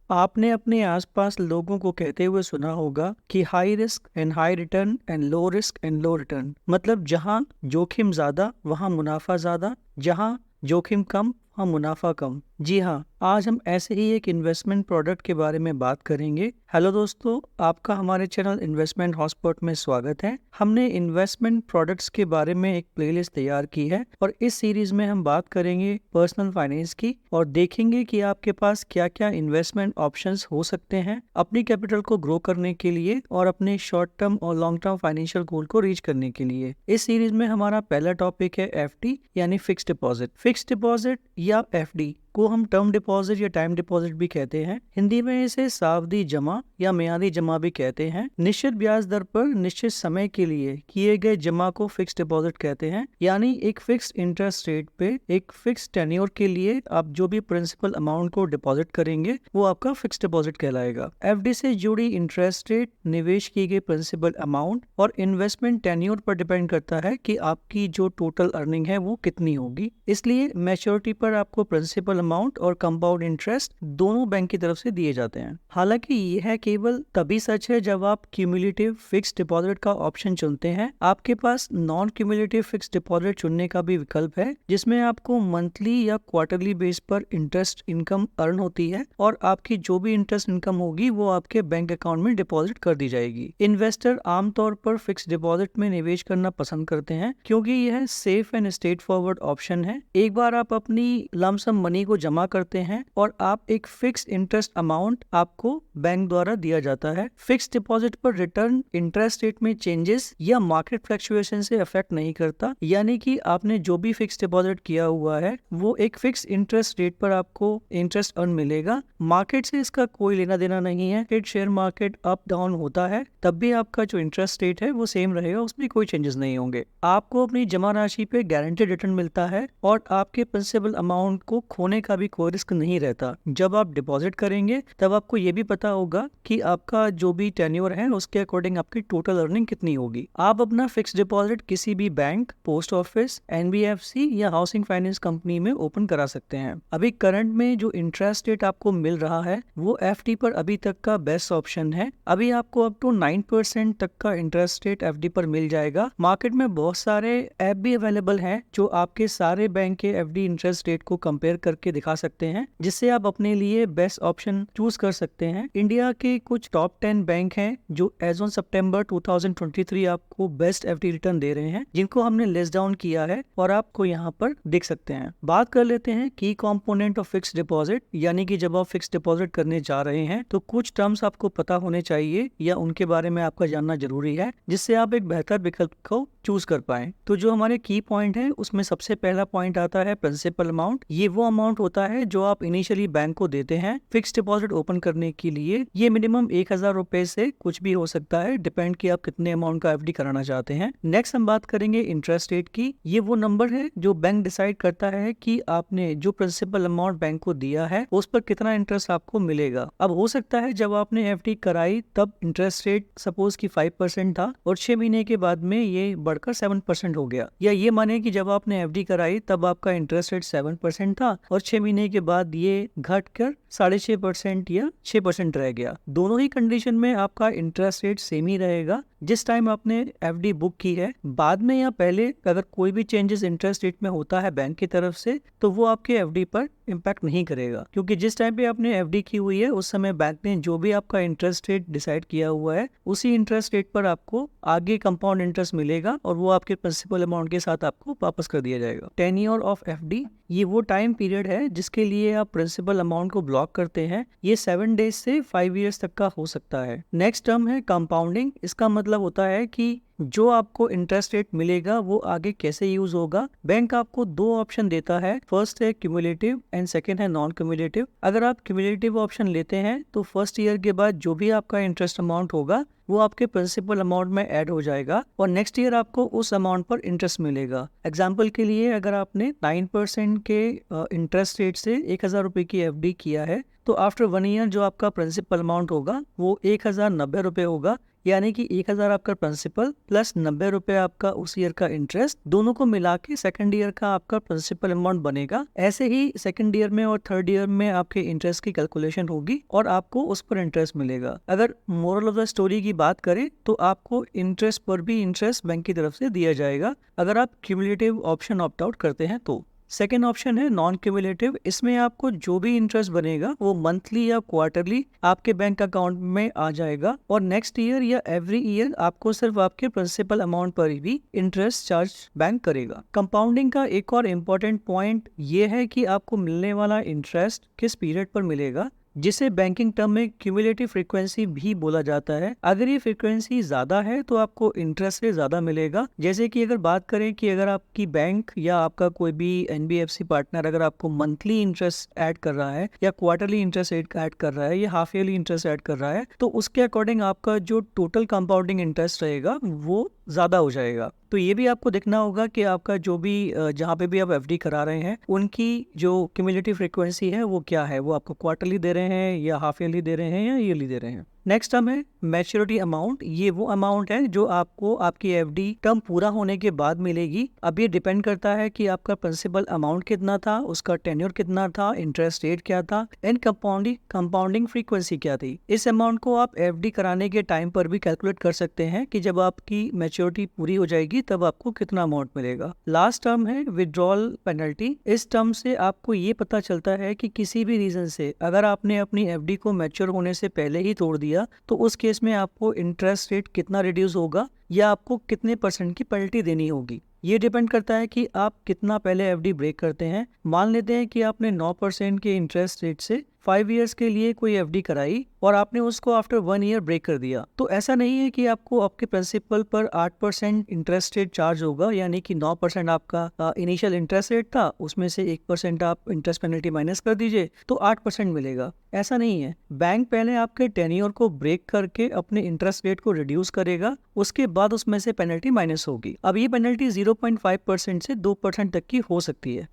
आपने अपने आसपास लोगों को कहते हुए सुना होगा कि high risk and high return and low risk and low return, मतलब जहां जोखिम ज्यादा वहां मुनाफा ज्यादा, जहां जोखिम कम वहां मुनाफा कम। जी हाँ, आज हम ऐसे ही एक इन्वेस्टमेंट प्रोडक्ट के बारे में बात करेंगे। हेलो दोस्तों, आपका हमारे चैनल इन्वेस्टमेंट हॉटस्पॉट में स्वागत है। हमने इन्वेस्टमेंट प्रोडक्ट्स के बारे में एक प्लेलिस्ट तैयार की है और इस सीरीज में हम बात करेंगे पर्सनल फाइनेंस की और देखेंगे कि आपके पास क्या क्या इन्वेस्टमेंट ऑप्शंस हो सकते हैं अपनी कैपिटल को ग्रो करने के लिए और अपने शॉर्ट टर्म और लॉन्ग टर्म फाइनेंशियल गोल को रीच करने के लिए। इस सीरीज में हमारा पहला टॉपिक है एफडी यानी फिक्स्ड डिपॉजिट। फिक्स्ड डिपॉजिट या एफडी को हम टर्म डिपॉजिट या टाइम डिपॉजिट भी कहते हैं। हिंदी में इसे सावधि जमा या मियादी जमा भी कहते हैं। निश्चित ब्याज दर पर निश्चित समय के लिए किए गए जमा को फिक्स्ड डिपॉजिट कहते हैं, यानी एक फिक्स्ड इंटरेस्ट रेट पे एक फिक्स्ड टेन्योर के लिए आप जो भी प्रिंसिपल अमाउंट को डिपॉजिट करेंगे वो आपका फिक्स्ड डिपॉजिट कहलाएगा। एफडी से जुड़ी इंटरेस्ट रेट निवेश की गई प्रिंसिपल अमाउंट और इन्वेस्टमेंट टेन्योर पर डिपेंड करता है कि आपकी जो टोटल अर्निंग है वो कितनी होगी। इसलिए मैच्योरिटी पर आपको प्रिंसिपल अमाउंट और कंपाउंड इंटरेस्ट दोनों बैंक की तरफ से दिए जाते हैं। हालांकि यह केवल तभी सच है जब आप क्यूमुलेटिव फिक्स्ड डिपॉजिट का ऑप्शन चुनते हैं। आपके पास नॉन क्यूमुलेटिव फिक्स्ड डिपॉजिट चुनने का भी विकल्प है, जिसमें आपको मंथली या क्वार्टरली बेस पर इंटरेस्ट इनकम अर्न होती है और आपकी जो भी इंटरेस्ट इनकम होगी वो आपके बैंक अकाउंट में डिपॉजिट कर दी जाएगी। इन्वेस्टर आमतौर पर फिक्स्ड डिपॉजिट में निवेश करना पसंद करते हैं क्योंकि यह safe and straight forward option है। एक बार आप अपनी लमसम मनी को जमा करते हैं और आप एक फिक्स्ड इंटरेस्ट अमाउंट आपको बैंक द्वारा दिया जाता है। फिक्स्ड डिपॉजिट पर रिटर्न इंटरेस्ट रेट में चेंजेस या मार्केट फ्लक्चुएशन से अफेक्ट नहीं करता, यानी कि आपने जो भी फिक्स्ड डिपॉजिट किया हुआ है वो एक फिक्स्ड इंटरेस्ट रेट पर आपको इंटरेस्ट अर्न मिलेगा। मार्केट से इसका कोई लेना देना नहीं है। शेयर मार्केट अप डाउन होता है तब भी आपका जो इंटरेस्ट रेट है वो सेम रहेगा, उसमें कोई चेंजेस नहीं होंगे। आपको अपनी जमा राशि पे गारंटेड रिटर्न मिलता है और आपके प्रिंसिपल अमाउंट को खोने का भी कोई रिस्क नहीं रहता। जब आप डिपॉजिट करेंगे तब आपको ये भी पता होगा कि आपका जो भी टेन्योर है उसके अकॉर्डिंग आपकी टोटल अर्निंग कितनी होगी। आप अपना फिक्स्ड डिपॉजिट किसी भी बैंक, पोस्ट ऑफिस, एनबीएफसी या हाउसिंग फाइनेंस कंपनी में ओपन करा सकते हैं। अभी करंट में जो इंटरेस्ट रेट आपको मिल रहा है वो एफडी पर अभी तक का बेस्ट ऑप्शन है। अभी आपको अप टू 9% तक का इंटरेस्ट रेट एफडी पर मिल जाएगा। मार्केट में बहुत सारे ऐप भी अवेलेबल हैं जो आपके सारे बैंक के एफडी इंटरेस्ट रेट को कंपेयर करके दिखा सकते हैं, जिससे आप अपने लिए बेस्ट ऑप्शन चूज कर सकते हैं। इंडिया के कुछ टॉप 10 बैंक हैं जो एज ऑन सितंबर 2023 आपको बेस्ट एफडी रिटर्न दे रहे हैं, जिनको हमने लिस्ट डाउन किया है और आपको यहाँ पर देख सकते हैं। बात कर लेते हैं की कंपोनेंट ऑफ फिक्स्ड डिपॉजिट, यानी कि जब आप फिक्स्ड डिपॉजिट करने जा रहे हैं तो कुछ टर्म्स आपको पता होने चाहिए या उनके बारे में आपका जानना जरूरी है, जिससे आप एक बेहतर विकल्प को चूज कर पाए। तो जो हमारे की पॉइंट है उसमें सबसे पहला पॉइंट आता है प्रिंसिपल अमाउंट। ये वो अमाउंट होता है जो आप इनिशियली बैंक को देते हैं फिक्स्ड डिपॉजिट ओपन करने के लिए। ये मिनिमम 1000 रुपए से कुछ भी हो सकता है, डिपेंड कि आप कितने अमाउंट का एफडी कराना चाहते हैं। नेक्स्ट हम बात करेंगे इंटरेस्ट रेट की। ये वो नंबर है जो बैंक डिसाइड करता है कि आपने जो प्रिंसिपल अमाउंट बैंक को दिया है उस पर कितना इंटरेस्ट आपको मिलेगा। अब हो सकता है जब आपने एफडी कराई तब इंटरेस्ट रेट सपोज की 5% था और 6 महीने के बाद में ये बढ़कर 7% हो गया, या ये माने कि जब आपने एफडी कराई तब आपका इंटरेस्ट रेट 7% था और 6 महीने के बाद ये घटकर 6.5% या 6% रह गया। दोनों ही कंडीशन में आपका इंटरेस्ट रेट सेम ही रहेगा जिस टाइम आपने एफडी बुक की है। बाद में या पहले अगर कोई भी चेंजेस इंटरेस्ट रेट में होता है बैंक की तरफ से तो वो आपके एफडी पर इम्पैक्ट नहीं करेगा, क्योंकि जिस टाइम पे आपने एफडी की हुई है उस समय बैंक ने जो भी आपका इंटरेस्ट रेट डिसाइड किया हुआ है उसी इंटरेस्ट रेट पर आपको आगे कंपाउंड इंटरेस्ट मिलेगा और वो आपके प्रिंसिपल अमाउंट के साथ आपको वापस कर दिया जाएगा। टेन्योर ऑफ एफडी, ये वो टाइम पीरियड है जिसके लिए आप प्रिंसिपल अमाउंट को ब्लॉक करते हैं। ये 7 डेज से 5 ईयर्स तक का हो सकता है। नेक्स्ट टर्म है कंपाउंडिंग। इसका मतलब होता है कि जो आपको इंटरेस्ट रेट मिलेगा वो आगे कैसे यूज होगा। बैंक आपको 2 ऑप्शन देता है, फर्स्ट है क्यूमुलेटिव एंड सेकंड है नॉन क्यूमुलेटिव। अगर आप क्यूमुलेटिव ऑप्शन लेते हैं तो फर्स्ट ईयर के बाद जो भी आपका इंटरेस्ट अमाउंट होगा वो आपके प्रिंसिपल अमाउंट में ऐड हो जाएगा और नेक्स्ट ईयर आपको उस अमाउंट पर इंटरेस्ट मिलेगा। एग्जाम्पल के लिए अगर आपने 9% के इंटरेस्ट रेट से 1000 रुपए की एफडी किया है तो आफ्टर 1 ईयर जो आपका प्रिंसिपल अमाउंट होगा वो 1090 रुपये होगा, यानी कि 1000 आपका प्रिंसिपल प्लस 90 रुपये आपका उस ईयर का इंटरेस्ट, दोनों को मिला के सेकेंड ईयर का आपका प्रिंसिपल अमाउंट बनेगा। ऐसे ही सेकेंड ईयर में और थर्ड ईयर में आपके इंटरेस्ट की कैलकुलेशन होगी और आपको उस पर इंटरेस्ट मिलेगा। अगर मोरल ऑफ द स्टोरी की बात करें तो आपको इंटरेस्ट पर भी इंटरेस्ट बैंक की तरफ से दिया जाएगा अगर आप क्यूमुलेटिव ऑप्शन ऑप्ट आउट करते हैं तो। सेकेंड ऑप्शन है नॉन क्यूमुलेटिव। इसमें आपको जो भी इंटरेस्ट बनेगा वो मंथली या क्वार्टरली आपके बैंक अकाउंट में आ जाएगा और नेक्स्ट ईयर या एवरी ईयर आपको सिर्फ आपके प्रिंसिपल अमाउंट पर ही इंटरेस्ट चार्ज बैंक करेगा। कंपाउंडिंग का एक और इम्पोर्टेंट पॉइंट ये है कि आपको मिलने वाला इंटरेस्ट किस पीरियड पर मिलेगा, जिसे बैंकिंग टर्म में क्यूमुलेटिव फ्रीक्वेंसी भी बोला जाता है। अगर ये फ्रीक्वेंसी ज्यादा है तो आपको इंटरेस्ट रेट ज्यादा मिलेगा। जैसे कि अगर बात करें कि अगर आपकी बैंक या आपका कोई भी एनबीएफसी पार्टनर अगर आपको मंथली इंटरेस्ट ऐड कर रहा है या क्वार्टरली इंटरेस्ट ऐड कर रहा है या हाफ ईयरली इंटरेस्ट ऐड कर रहा है, तो उसके अकॉर्डिंग आपका जो टोटल कंपाउंडिंग इंटरेस्ट रहेगा वो ज्यादा हो जाएगा। तो ये भी आपको देखना होगा कि आपका जो भी जहाँ पे भी आप एफडी करा रहे हैं उनकी जो क्यूमुलेटिव फ्रीक्वेंसी है वो क्या है, वो आपको क्वार्टरली दे रहे हैं या हाफ ईयरली दे रहे हैं या ईयरली दे रहे हैं। नेक्स्ट टर्म है मैच्योरिटी अमाउंट। ये वो अमाउंट है जो आपको आपकी एफडी टर्म पूरा होने के बाद मिलेगी। अब ये डिपेंड करता है कि आपका प्रिंसिपल अमाउंट कितना था, उसका टेन्योर कितना था, इंटरेस्ट रेट क्या था एंड कंपाउंडिंग फ्रीक्वेंसी क्या थी। इस अमाउंट को आप एफडी कराने के टाइम पर भी कैलकुलेट कर सकते हैं कि जब आपकी मैच्योरिटी पूरी हो जाएगी तब आपको कितना अमाउंट मिलेगा। लास्ट टर्म है विड्रॉल पेनल्टी। इस टर्म से आपको ये पता चलता है कि किसी भी रीजन से अगर आपने अपनी एफडी को मैच्योर होने से पहले ही तोड़ दिया तो उस केस में आपको इंटरेस्ट रेट कितना रिड्यूस होगा या आपको कितने % की पेनल्टी देनी होगी। ये डिपेंड करता है कि आप कितना पहले एफडी ब्रेक करते हैं। मान लेते हैं कि आपने 9% के इंटरेस्ट रेट से 5 इयर्स के लिए कोई एफडी कराई और आपने उसको आफ्टर 1 ईयर ब्रेक कर दिया, तो ऐसा नहीं है कि आपको आपके प्रिंसिपल पर 8% इंटरेस्ट रेट चार्ज होगा, यानी कि 9% आपका इनिशियल इंटरेस्ट रेट था, उसमें से 1% आप इंटरेस्ट पेनल्टी माइनस कर दीजिए तो 8% मिलेगा। ऐसा नहीं है। बैंक पहले आपके टेन्योर को ब्रेक करके अपने इंटरेस्ट रेट को रिड्यूस करेगा, उसके बाद उसमें से पेनल्टी माइनस होगी। अब ये पेनल्टी 0.5% से 2% तक की हो सकती है।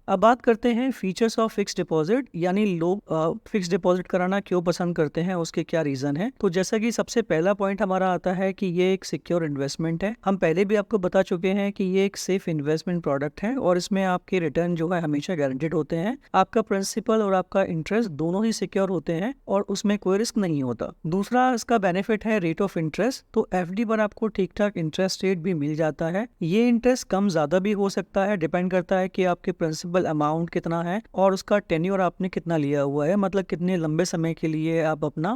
अब बात करते हैं फीचर्स ऑफ फिक्स डिपॉजिट, यानी लोग फिक्स डिपॉजिट कराना क्यों पसंद करते हैं, उसके क्या रीजन है। तो जैसा कि सबसे पहला पॉइंट हमारा आता है कि ये एक सिक्योर इन्वेस्टमेंट है। हम पहले भी आपको बता चुके हैं कि ये एक सेफ इन्वेस्टमेंट प्रोडक्ट है और इसमें आपके रिटर्न जो है हमेशा गारंटेड होते हैं। आपका प्रिंसिपल और आपका इंटरेस्ट दोनों ही सिक्योर होते हैं और उसमें कोई रिस्क नहीं होता। दूसरा इसका बेनिफिट है रेट ऑफ इंटरेस्ट। तो एफडी पर आपको ठीक ठाक इंटरेस्ट रेट भी मिल जाता है। ये इंटरेस्ट कम ज्यादा भी हो सकता है, डिपेंड करता है कि आपके प्रिंसिपल अमाउंट कितना है और उसका टेन्योर आपने कितना लिया हुआ है, मतलब कितने लंबे समय के लिए आप अपना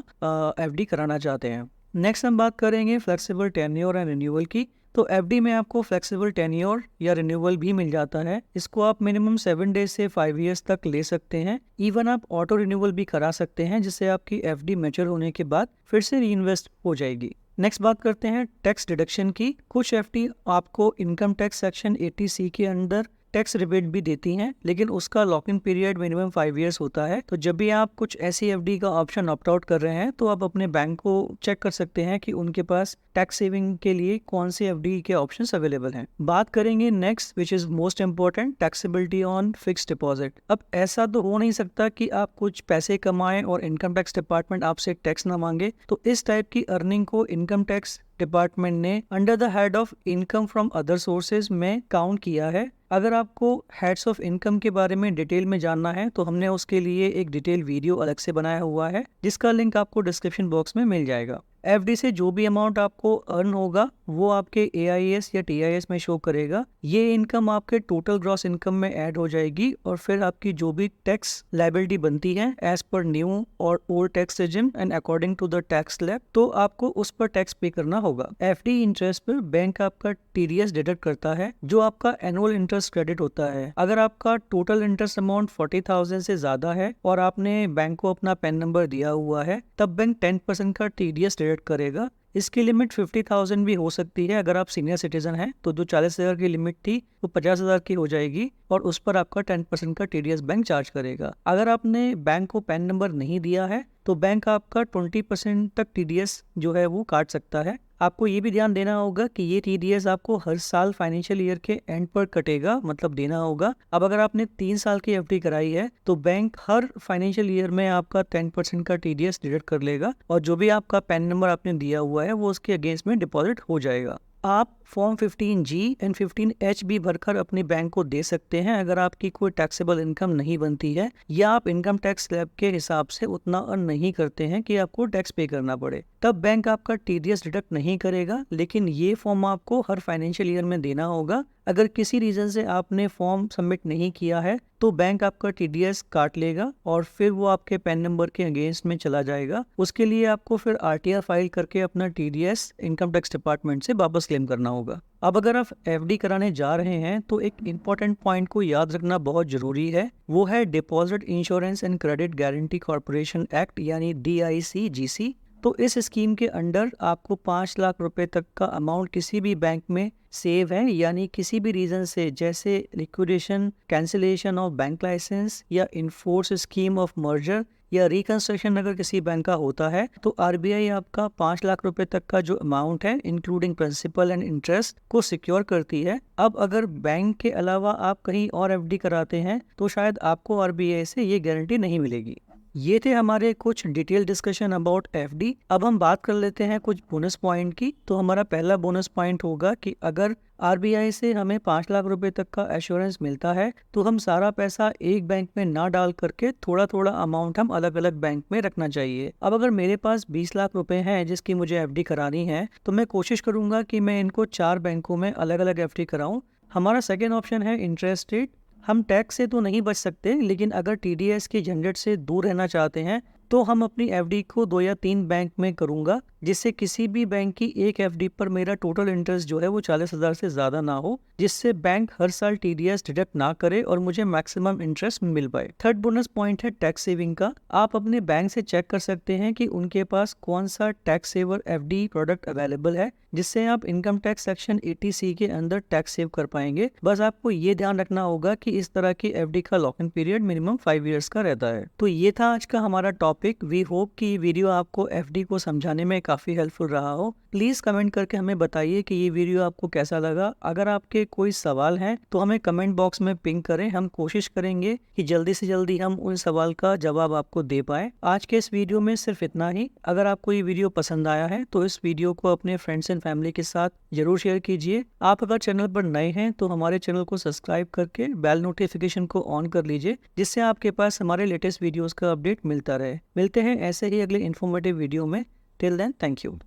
एफडी कराना चाहते हैं। नेक्स्ट हम बात करेंगे फ्लेक्सिबल टेन्योर एंड रिन्यूअल की। तो एफडी में आपको फ्लेक्सिबल टेन्योर या रिन्यूअल भी मिल जाता है। इसको आप मिनिमम 7 डेज से 5 इयर्स तक ले सकते हैं। इवन आप ऑटो रिन्यूअल भी करा सकते हैं, जिससे आपकी एफडी मैच्योर होने के बाद फिर से रीइन्वेस्ट हो जाएगी। नेक्स्ट बात करते हैं टैक्स डिडक्शन की। कुछ एफडी आपको इनकम टैक्स सेक्शन 80C के अंदर टैक्स रिबेट भी देती हैं, लेकिन उसका lock in period minimum 5 years होता है। तो जब भी आप कुछ ऐसी एफडी का ऑप्शन ऑप्ट आउट कर रहे हैं तो आप अपने बैंक को चेक कर सकते हैं कि उनके पास टैक्स सेविंग के लिए कौन से एफडी के ऑप्शंस अवेलेबल हैं। बात करेंगे next which is most important, taxability on fixed deposit. अब ऐसा तो हो नहीं सकता कि आप कुछ पैसे कमाएं और इनकम टैक्स डिपार्टमेंट आपसे टैक्स ना मांगे। तो इस टाइप की अर्निंग को इनकम टैक्स डिपार्टमेंट ने under the head of income from other sources में काउंट किया है। अगर आपको हेड्स ऑफ इनकम के बारे में डिटेल में जानना है तो हमने उसके लिए एक डिटेल वीडियो अलग से बनाया हुआ है, जिसका लिंक आपको डिस्क्रिप्शन बॉक्स में मिल जाएगा। एफडी से जो भी अमाउंट आपको अर्न होगा वो आपके AIS या TIS में शो करेगा। ये इनकम आपके टोटल ग्रॉस इनकम में ऐड हो जाएगी और फिर आपकी जो भी टैक्स लायबिलिटी बनती है एज पर न्यू और old tax regime and according to the tax slab, तो आपको उस पर टैक्स पे करना होगा। एफडी इंटरेस्ट पर बैंक आपका TDS डिडक्ट करता है, जो आपका एनुअल इंटरेस्ट क्रेडिट होता है। अगर आपका टोटल इंटरेस्ट अमाउंट 40,000 से ज्यादा है और आपने बैंक को अपना पैन नंबर दिया हुआ है, तब बैंक 10% का TDS करेगा। इसकी लिमिट 50,000 भी हो सकती है। अगर आप सीनियर सिटीजन हैं तो जो 40,000 की लिमिट थी वो 50,000 की हो जाएगी और उस पर आपका 10% का TDS बैंक चार्ज करेगा। अगर आपने बैंक को पैन नंबर नहीं दिया है तो बैंक आपका 20% तक TDS जो है वो काट सकता है। आपको ये भी ध्यान देना होगा कि ये TDS आपको हर साल फाइनेंशियल ईयर के एंड पर कटेगा, मतलब देना होगा। अब अगर आपने 3 साल की FD कराई है तो बैंक हर फाइनेंशियल ईयर में आपका 10% का TDS डिडक्ट कर लेगा और जो भी आपका पैन नंबर आपने दिया हुआ है वो उसके अगेंस्ट में डिपॉजिट हो जाएगा। आप फॉर्म 15G एंड 15H भी भरकर अपने बैंक को दे सकते हैं अगर आपकी कोई टैक्सेबल इनकम नहीं बनती है या आप इनकम टैक्स स्लैब के हिसाब से उतना अर्न नहीं करते हैं कि आपको टैक्स पे करना पड़े। तब बैंक आपका TDS डिडक्ट नहीं करेगा, लेकिन ये फॉर्म आपको हर फाइनेंशियल ईयर में देना होगा। अगर किसी रीजन से आपने फॉर्म सबमिट नहीं किया है तो बैंक आपका TDS काट लेगा और फिर वो आपके पैन नंबर के अगेंस्ट में चला जाएगा। उसके लिए आपको फिर RTR फाइल करके अपना TDS इनकम टैक्स डिपार्टमेंट से वापस क्लेम करना होगा। अब अगर आप FD कराने जा रहे हैं तो एक इम्पॉर्टेंट पॉइंट को याद रखना बहुत जरूरी है, वो है deposit insurance and credit guarantee corporation act यानी DICGC। तो इस स्कीम के अंडर आपको 5 लाख रुपए तक का अमाउंट किसी भी बैंक में सेव है, यानी किसी भी रीजन से जैसे liquidation, cancellation of bank licence या इनफोर्स स्कीम ऑफ मर्जर या रिकंस्ट्रक्शन अगर किसी बैंक का होता है तो RBI आपका 5 लाख रुपए तक का जो अमाउंट है इंक्लूडिंग प्रिंसिपल एंड इंटरेस्ट को सिक्योर करती है। अब अगर बैंक के अलावा आप कहीं और FD कराते हैं तो शायद आपको RBI से ये गारंटी नहीं मिलेगी। ये थे हमारे कुछ डिटेल डिस्कशन अबाउट FD। अब हम बात कर लेते हैं कुछ बोनस पॉइंट की। तो हमारा पहला बोनस पॉइंट होगा कि अगर RBI से हमें 5 लाख रुपए तक का एश्योरेंस मिलता है तो हम सारा पैसा एक बैंक में ना डाल करके थोड़ा थोड़ा अमाउंट हम अलग अलग बैंक में रखना चाहिए। अब अगर मेरे पास 20 लाख रुपए हैं जिसकी मुझे FD करानी है तो मैं कोशिश करूंगा कि मैं इनको 4 बैंकों में अलग अलग FD कराऊं। हमारा सेकेंड ऑप्शन है इंटरेस्ट रेट। हम टैक्स से तो नहीं बच सकते, लेकिन अगर TDS के झंझट से दूर रहना चाहते हैं तो हम अपनी FD को 2 या 3 बैंक में करूंगा, जिससे किसी भी बैंक की एक FD पर मेरा टोटल इंटरेस्ट जो है वो 40,000 से ज़्यादा ना हो, जिससे बैंक हर साल TDS डिडक्ट ना करे और मुझे मैक्सिमम इंटरेस्ट मिल पाए। थर्ड बोनस पॉइंट है टैक्स सेविंग का। आप अपने बैंक से चेक कर सकते हैं कि उनके पास कौन सा tax saver FD product available है, जिससे आप इनकम टैक्स सेक्शन 80C के अंदर टैक्स सेव कर पाएंगे। बस आपको ये ध्यान रखना होगा कि इस तरह की FD का lock in period minimum 5 years का रहता है। तो ये था आज का हमारा टॉपिक। वी होप कि ये वीडियो आपको FD को समझाने में काफ़ी हेल्पफुल रहा हो। प्लीज़ कमेंट करके हमें बताइए कि ये वीडियो आपको कैसा लगा। अगर आपके कोई सवाल हैं तो हमें कमेंट बॉक्स में पिंग करें। हम कोशिश करेंगे कि जल्दी से जल्दी हम उन सवाल का जवाब आपको दे पाए। आज के इस वीडियो में सिर्फ इतना ही। अगर आपको ये वीडियो पसंद आया है तो इस वीडियो को अपने फ्रेंड्स एंड फैमिली के साथ जरूर शेयर कीजिए। आप अगर चैनल पर नए हैं तो हमारे चैनल को सब्सक्राइब करके बेल नोटिफिकेशन को ऑन कर लीजिए, जिससे आपके पास हमारे लेटेस्ट वीडियोस का अपडेट मिलता रहे। मिलते हैं ऐसे ही अगले इन्फॉर्मेटिव वीडियो में। Till then, thank you.